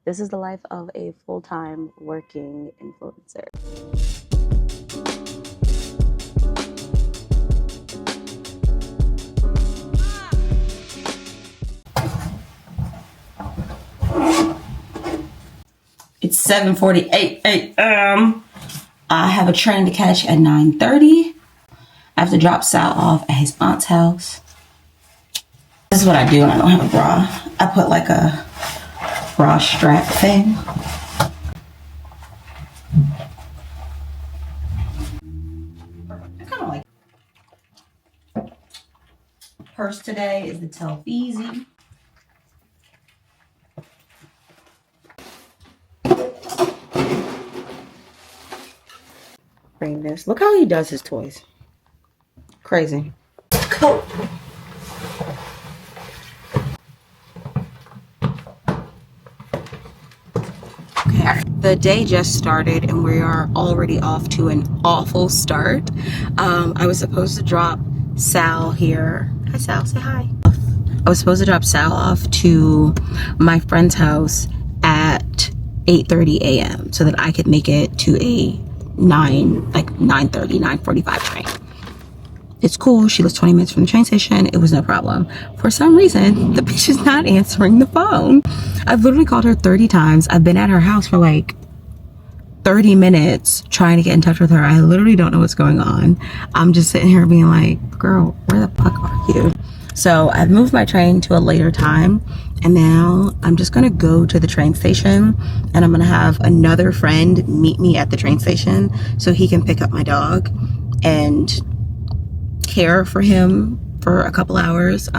This is the life of a full-time working influencer. It's 7:48 a.m. I have a train to catch at 9:30. I have to drop Sal off at his aunt's house. This is what I do when I don't have a bra. I put like a bra strap thing. Kind of like purse today is the Telfeezy. Bring this. Look how he does his toys. Crazy. Coat. Okay, the day just started and we are already off to an awful start. I was supposed to drop Sal here. Hi Sal, say hi. I was supposed to drop Sal off to my friend's house at 8:30 a.m. so that I could make it to a 9:45 train. It's cool. She lives 20 minutes from the train station. It was no problem. For some reason, the bitch is not answering the phone. I've literally called her 30 times. I've been at her house for like 30 minutes trying to get in touch with her. I literally don't know what's going on. I'm just sitting here being like, girl, where the fuck are you? So I've moved my train to a later time, and now I'm just gonna go to the train station and I'm gonna have another friend meet me at the train station so he can pick up my dog and care for him for a couple hours.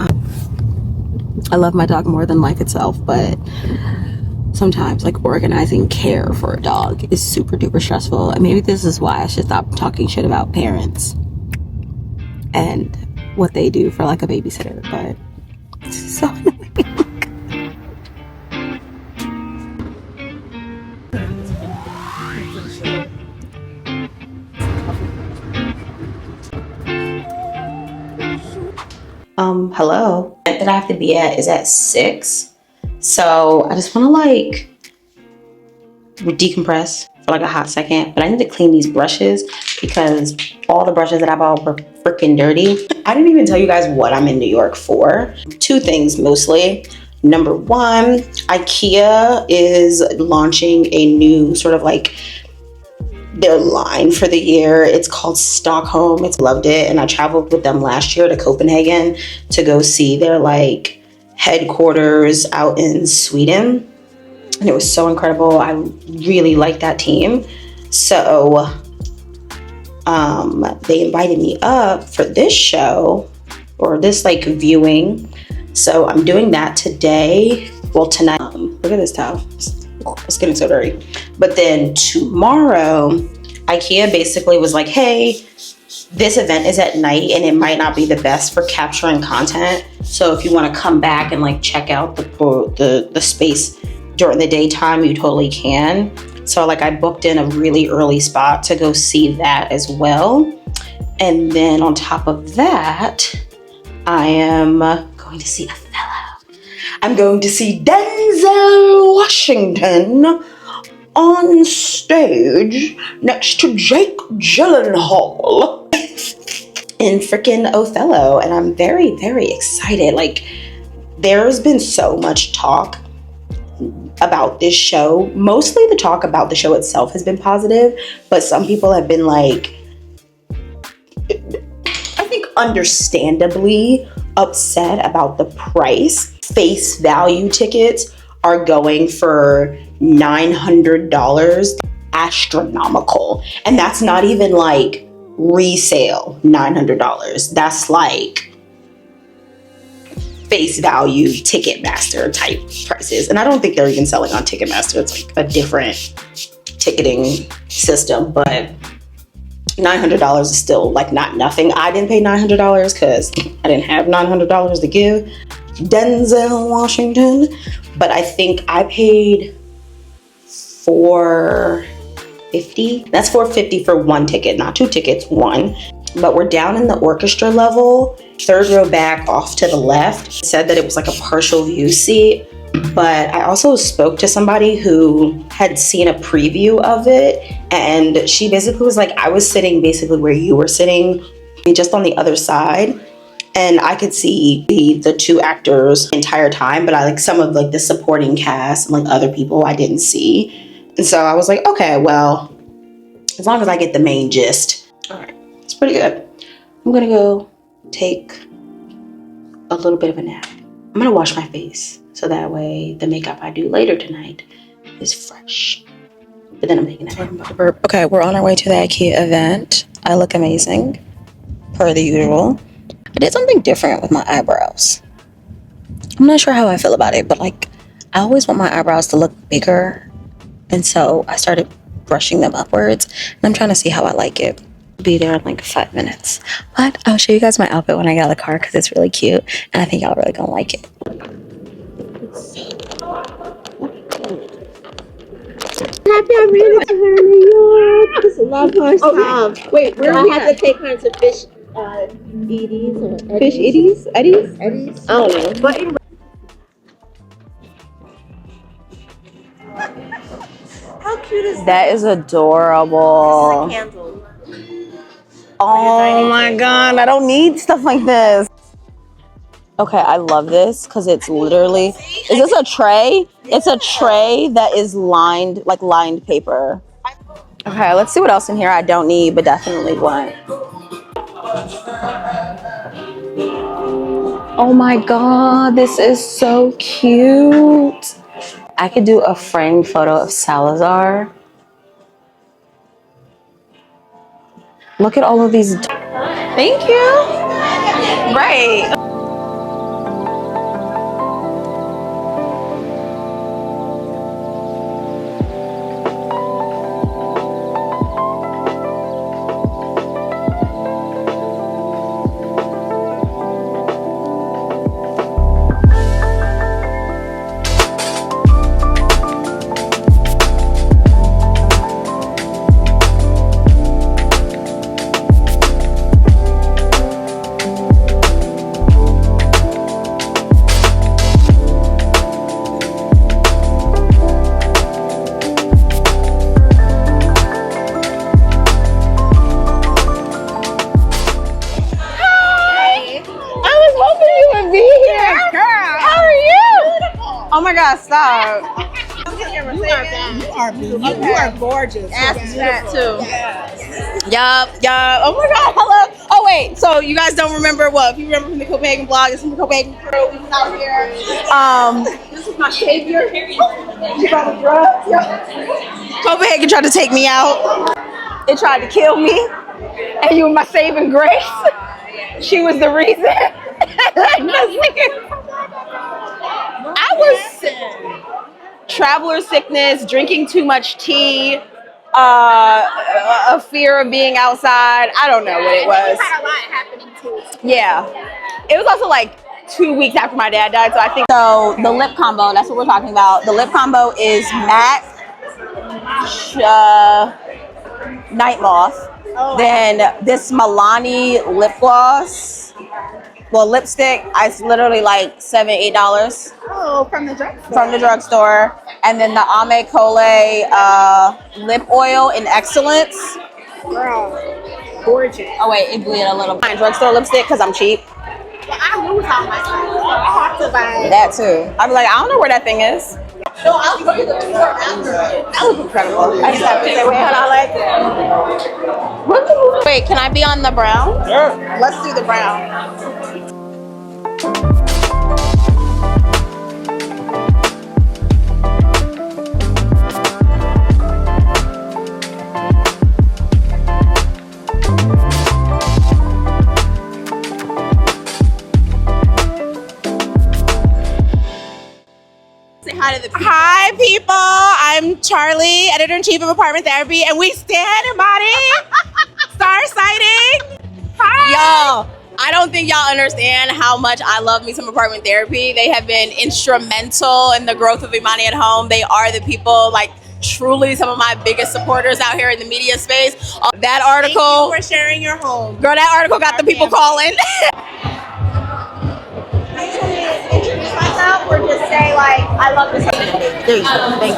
I love my dog more than life itself, but sometimes like organizing care for a dog is super duper stressful, and maybe this is why I should stop talking shit about parents and what they do for like a babysitter, but it's so annoying. Hello. The event that I have to be at is at 6. So I just want to like decompress for like a hot second, but I need to clean these brushes because all the brushes that I bought were freaking dirty. I didn't even tell you guys what I'm in New York for. 2 things mostly. Number 1, IKEA is launching a new sort of like their line for the year. It's called STOCKHOLM. It's loved it, and I traveled with them last year to Copenhagen to go see their like headquarters out in Sweden, and it was so incredible. I really like that team. So they invited me up for this show or this like viewing, so I'm doing that today. Well, tonight. Look at this towel. It's getting so dirty. But then tomorrow, IKEA basically was like, hey, this event is at night and it might not be the best for capturing content. So if you want to come back and like check out the space during the daytime, you totally can. So like I booked in a really early spot to go see that as well. And then on top of that, I am going to see Othello. I'm going to see Denzel Washington on stage next to Jake Gyllenhaal in freaking Othello, and I'm very, very excited. Like, there's been so much talk about this show. Mostly the talk about the show itself has been positive, but some people have been like, I think understandably upset about the price. Face value tickets are going for $900, astronomical. And that's not even like resale $900. That's like face value Ticketmaster type prices. And I don't think they're even selling on Ticketmaster. It's like a different ticketing system, but $900 is still like not nothing. I didn't pay $900 because I didn't have $900 to give Denzel Washington, but I think I paid $450. That's $450 for 1 ticket, not 2 tickets, 1. But we're down in the orchestra level, 3rd row back off to the left. It said that it was like a partial view seat. But I also spoke to somebody who had seen a preview of it, and she basically was like, I was sitting basically where you were sitting, just on the other side, and I could see the two actors the entire time, but I like some of like the supporting cast and like other people I didn't see. And so I was like, okay, well, as long as I get the main gist. All right, it's pretty good. I'm gonna go take a little bit of a nap. I'm gonna wash my face so that way the makeup I do later tonight is fresh. But then I'm taking a nap. Okay, we're on our way to the IKEA event. I look amazing, per the usual. I did something different with my eyebrows. I'm not sure how I feel about it, but like, I always want my eyebrows to look bigger. And so I started brushing them upwards, and I'm trying to see how I like it. Be there in like 5 minutes. But I'll show you guys my outfit when I get out of the car because it's really cute, and I think y'all really gonna like it. Happy I made it to her in New York. This is my first time. Wait, where do I have to take her to Fish Eddies or Eddies? Fish Eddies? Eddies? I don't know. But how cute is that? That is adorable. This is a candle. Oh my god, I don't need stuff like this. Okay, I love this because it's literally, is this a tray? It's a tray that is lined, like lined paper. Okay, let's see what else in here I don't need, but definitely want. Oh my god, this is so cute. I could do a framed photo of Salazar. Look at all of these. Thank you. Right. Oh my god, stop. You are gorgeous. Ask that too. Yup. Oh my god, hello. Oh wait, so you guys don't remember what? If you remember from the Copenhagen vlog, it's from the Copenhagen crew. We was out here. This is my savior. She brought the drugs. Yep. Copenhagen tried to take me out. It tried to kill me. And you were my saving grace. She was the reason. I was traveler sickness, drinking too much tea, a fear of being outside. I don't know what it was. Had a lot happening too. Yeah. It was also like 2 weeks after my dad died, so I think. So the lip combo, that's what we're talking about. The lip combo is MAC, Night Moth. Then this Milani lip gloss. Well, lipstick, it's literally like $7, $8. Oh, from the drugstore. From the drugstore. And then the Ame Cole lip oil in Excellence. Girl, gorgeous. Oh wait, it bleed a little. Drugstore lipstick because I'm cheap. Well, I lose all my stuff. I have to buy it. That too. I'm like, I don't know where that thing is. No, I'll go to the store after. That looks incredible. I just have to say, wait, hold on, like. Wait, can I be on the brown? Sure. Let's do the brown. Say hi to the people. Hi, people. I'm Charlie, editor-in-chief of Apartment Therapy, and we stand everybody. Star sighting. Hi. Y'all, I don't think y'all understand how much I love me some Apartment Therapy. They have been instrumental in the growth of Imani at Home. They are the people, like, truly some of my biggest supporters out here in the media space. That article. Thank you for sharing your home. Girl, that article got the people calling. Introduce myself. or just say like, I love this. There you go. Thank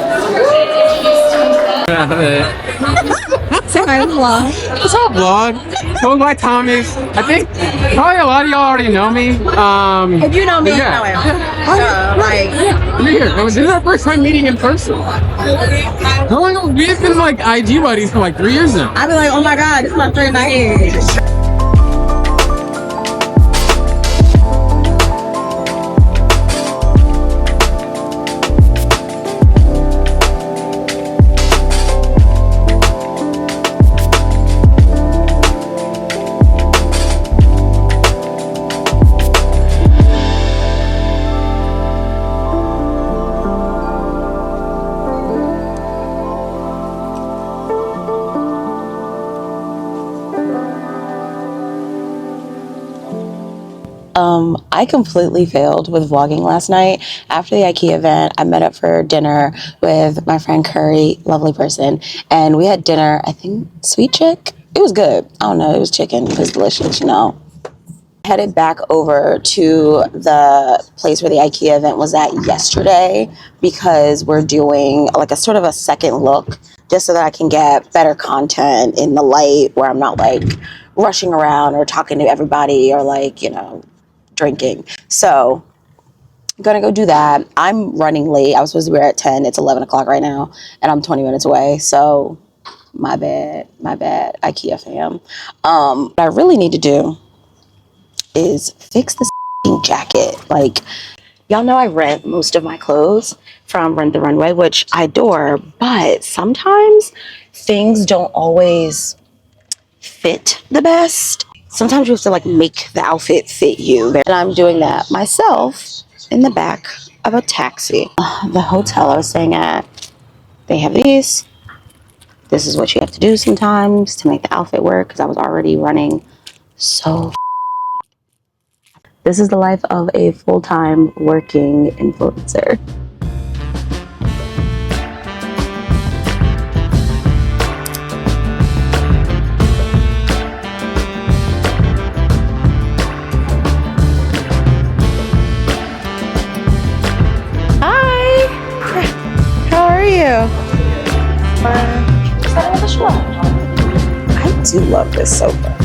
Say hi, vlog. What's up, vlog? So my Tommy. I think probably a lot of y'all already know me. If you know me, yeah. you know him. This is our first time meeting in person. How long? We've been like IG buddies for like 3 years now. I'd be like, oh my God, this is my friend in my head. I completely failed with vlogging last night. After the IKEA event, I met up for dinner with my friend Curry, lovely person, and we had dinner, I think, sweet chick. It was good. I don't know, it was chicken. It was delicious, you know. Headed back over to the place where the IKEA event was at yesterday because we're doing like a sort of a second look just so that I can get better content in the light where I'm not like rushing around or talking to everybody or like, you know, drinking. So I'm gonna go do that. I'm running late. I was supposed to be here at 10. It's 11 o'clock right now and I'm 20 minutes away. So my bad, IKEA fam. What I really need to do is fix this jacket. Like, y'all know I rent most of my clothes from Rent the Runway, which I adore, but sometimes things don't always fit the best. Sometimes you have to like make the outfit fit you. And I'm doing that myself in the back of a taxi. The hotel I was staying at, they have these. This is what you have to do sometimes to make the outfit work because I was already running so. This is the life of a full-time working influencer. Hi! How are you? I do love this sofa.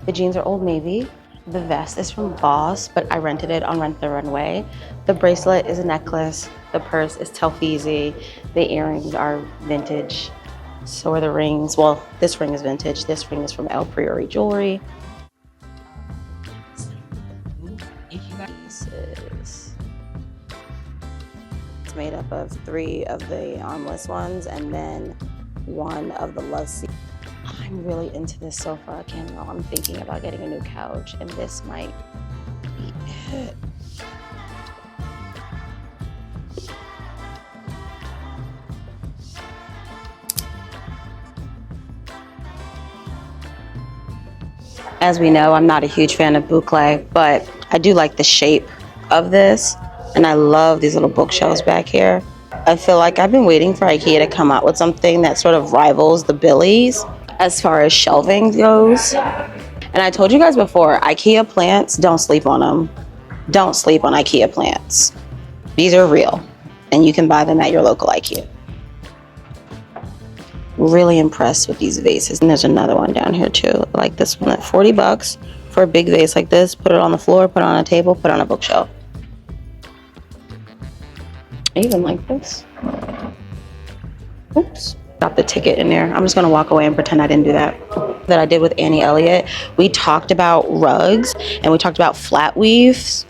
The jeans are Old Navy. The vest is from Boss, but I rented it on Rent the Runway. The bracelet is a necklace. The purse is Telfeezy. The earrings are vintage. So are the rings. Well, this ring is vintage. This ring is from El Priori Jewelry. It's made up of 3 of the armless ones and then 1 of the love seat. I'm really into this sofa. I can't know. I'm thinking about getting a new couch and this might be it. As we know, I'm not a huge fan of boucle, but I do like the shape of this. And I love these little bookshelves back here. I feel like I've been waiting for IKEA to come out with something that sort of rivals the Billies as far as shelving goes. And I told you guys before, IKEA plants, don't sleep on them. Don't sleep on IKEA plants. These are real, and you can buy them at your local IKEA. Really impressed with these vases. And there's another one down here too, like this one at 40 bucks for a big vase like this. Put it on the floor, put it on a table, put it on a bookshelf. I even like this. Oops, got the ticket in there. I'm just gonna walk away and pretend I didn't do that. That I did with Annie Elliott. We talked about rugs and we talked about flat weaves.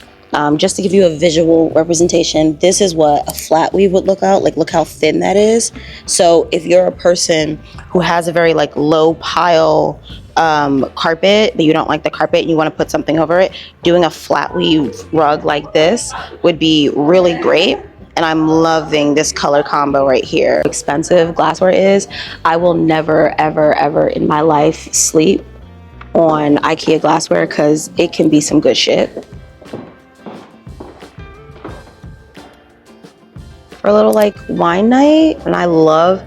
Just to give you a visual representation, this is what a flat weave would look out like. Look how thin that is. So if you're a person who has a very like low pile carpet, but you don't like the carpet and you want to put something over it, doing a flat weave rug like this would be really great. And I'm loving this color combo right here. Expensive glassware is. I will never, ever, ever in my life sleep on IKEA glassware because it can be some good shit. a little like wine night. And I love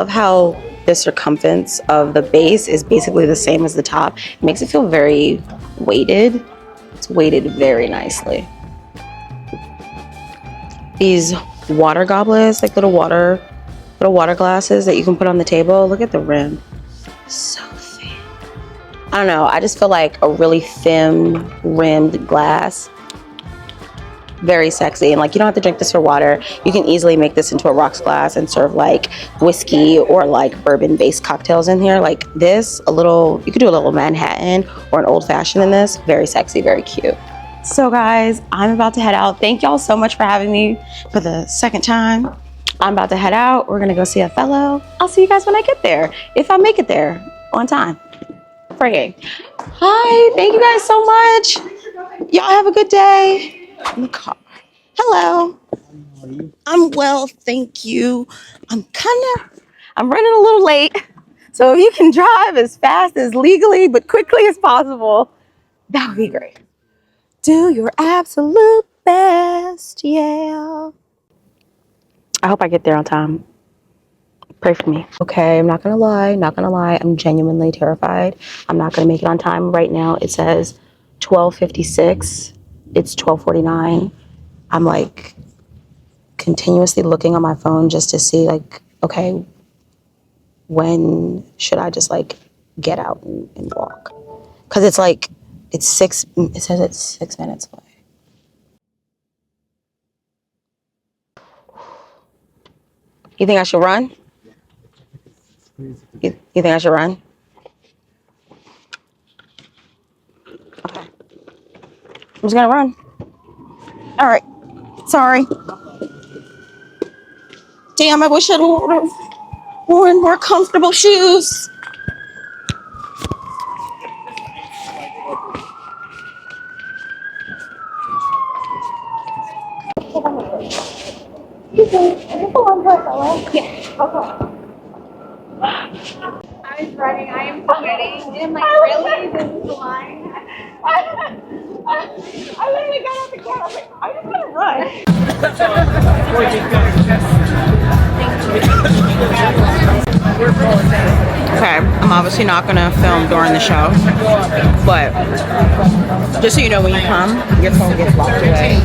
how the circumference of the base is basically the same as the top. It makes it feel very weighted. It's weighted very nicely. These water goblets, like little water glasses that you can put on the table. Look at the rim. So thin. I don't know. I just feel like a really thin rimmed glass. Very sexy. And like, you don't have to drink this for water. You can easily make this into a rocks glass and serve like whiskey or like bourbon based cocktails in here. Like this, you could do a little Manhattan or an old fashioned in this. Very sexy, very cute. So guys, I'm about to head out. Thank y'all so much for having me for the second time. I'm about to head out. We're gonna go see Othello. I'll see you guys when I get there, if I make it there on time. Praying. Hi, thank you guys so much. Y'all have a good day. In the car. Hello. I'm well, thank you. I'm running a little late. So if you can drive as fast as legally but quickly as possible, that would be great. Do your absolute best, yeah. I hope I get there on time. Pray for me. Okay, I'm not gonna lie, I'm genuinely terrified. I'm not gonna make it on time. Right now it says 12:56. It's 12:49. I'm like continuously looking on my phone just to see like, okay, when should I just like get out and walk? Cause it says it's 6 minutes away. You think I should run? You think I should run? Okay. I'm just gonna run. All right. Sorry. Damn, I wish I'd worn more comfortable shoes. I was running. I am forgetting. And I'm like, really? This is the line? I literally got off the car. I was like, I'm just gonna run. Okay, I'm obviously not gonna film during the show, but just so you know, when you come, your phone gets locked away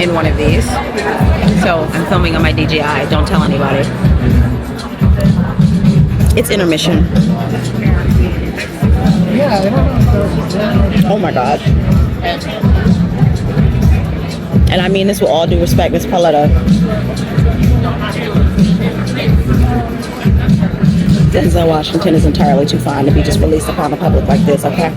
in one of these. So I'm filming on my DJI. Don't tell anybody. It's intermission. Oh my god. And I mean this with all due respect, Miss Pauletta. Denzel Washington is entirely too fine to be just released upon the public like this, okay?